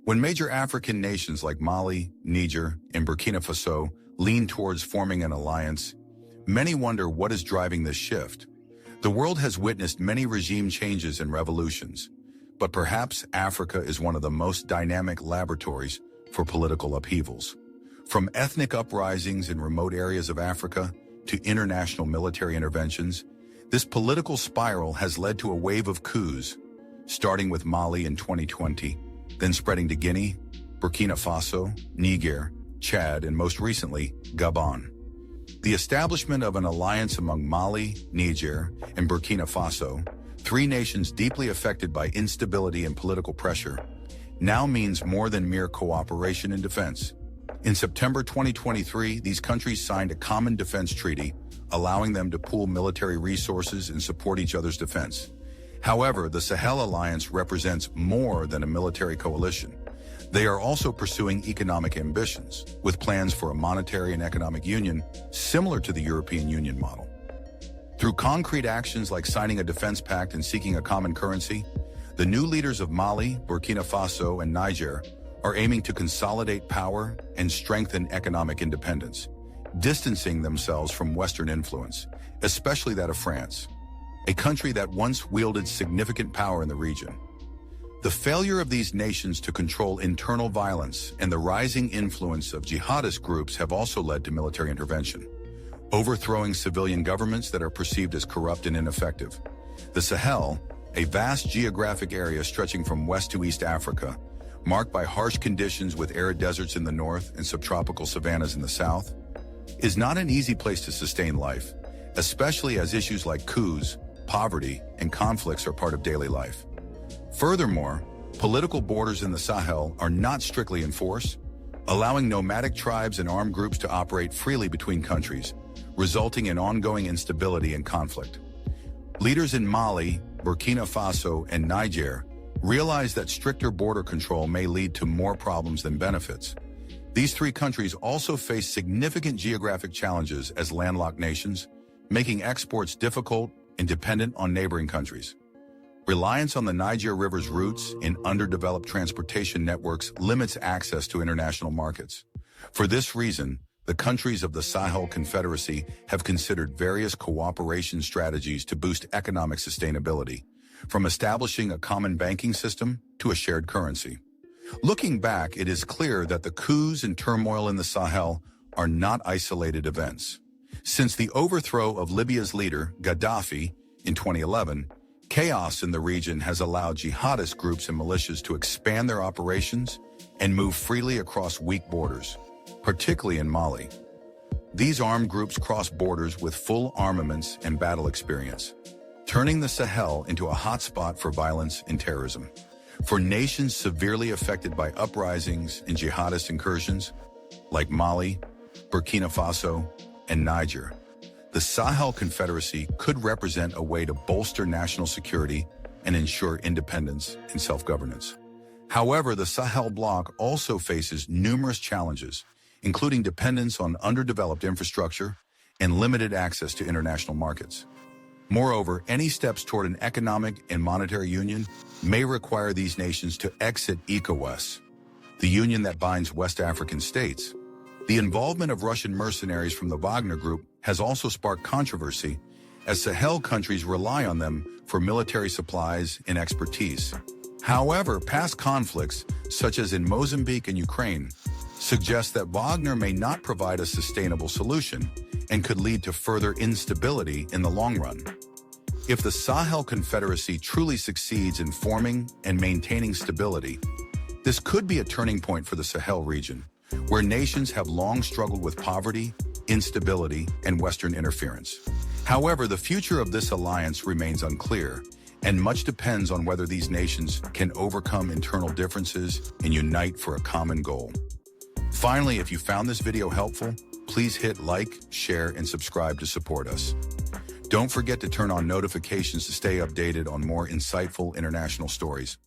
When major African nations like Mali, Niger, and Burkina Faso lean towards forming an alliance, many wonder what is driving this shift. The world has witnessed many regime changes and revolutions, but perhaps Africa is one of the most dynamic laboratories for political upheavals. From ethnic uprisings in remote areas of Africa to international military interventions, this political spiral has led to a wave of coups, starting with Mali in 2020, then spreading to Guinea, Burkina Faso, Niger, Chad, and most recently, Gabon. The establishment of an alliance among Mali, Niger, and Burkina Faso, three nations deeply affected by instability and political pressure, now means more than mere cooperation in defense. In September 2023, these countries signed a common defense treaty, allowing them to pool military resources and support each other's defense. However, the Sahel Alliance represents more than a military coalition. They are also pursuing economic ambitions, with plans for a monetary and economic union similar to the European Union model. Through concrete actions like signing a defense pact and seeking a common currency, the new leaders of Mali, Burkina Faso, and Niger are aiming to consolidate power and strengthen economic independence, distancing themselves from Western influence, especially that of France, a country that once wielded significant power in the region. The failure of these nations to control internal violence and the rising influence of jihadist groups have also led to military intervention, overthrowing civilian governments that are perceived as corrupt and ineffective. The Sahel, a vast geographic area stretching from west to east Africa, marked by harsh conditions with arid deserts in the north and subtropical savannas in the south, is not an easy place to sustain life, especially as issues like coups, poverty, and conflicts are part of daily life. Furthermore, political borders in the Sahel are not strictly enforced, allowing nomadic tribes and armed groups to operate freely between countries, resulting in ongoing instability and conflict. Leaders in Mali, Burkina Faso, and Niger realize that stricter border control may lead to more problems than benefits. These three countries also face significant geographic challenges as landlocked nations, making exports difficult and dependent on neighboring countries. Reliance on the Niger River's routes in underdeveloped transportation networks limits access to international markets. For this reason, the countries of the Sahel Confederacy have considered various cooperation strategies to boost economic sustainability, from establishing a common banking system to a shared currency. Looking back, it is clear that the coups and turmoil in the Sahel are not isolated events. Since the overthrow of Libya's leader, Gaddafi, in 2011, chaos in the region has allowed jihadist groups and militias to expand their operations and move freely across weak borders, particularly in Mali. These armed groups cross borders with full armaments and battle experience, turning the Sahel into a hotspot for violence and terrorism. For nations severely affected by uprisings and jihadist incursions, like Mali, Burkina Faso, and Niger, the Sahel Confederacy could represent a way to bolster national security and ensure independence and self-governance. However, the Sahel bloc also faces numerous challenges, including dependence on underdeveloped infrastructure and limited access to international markets. Moreover, any steps toward an economic and monetary union may require these nations to exit ECOWAS, the union that binds West African states. The involvement of Russian mercenaries from the Wagner Group has also sparked controversy, as Sahel countries rely on them for military supplies and expertise. However, past conflicts, such as in Mozambique and Ukraine, suggest that Wagner may not provide a sustainable solution and could lead to further instability in the long run. If the Sahel Confederacy truly succeeds in forming and maintaining stability, this could be a turning point for the Sahel region, where nations have long struggled with poverty, instability, and Western interference. However, the future of this alliance remains unclear, and much depends on whether these nations can overcome internal differences and unite for a common goal. Finally, if you found this video helpful, please hit like, share, and subscribe to support us. Don't forget to turn on notifications to stay updated on more insightful international stories.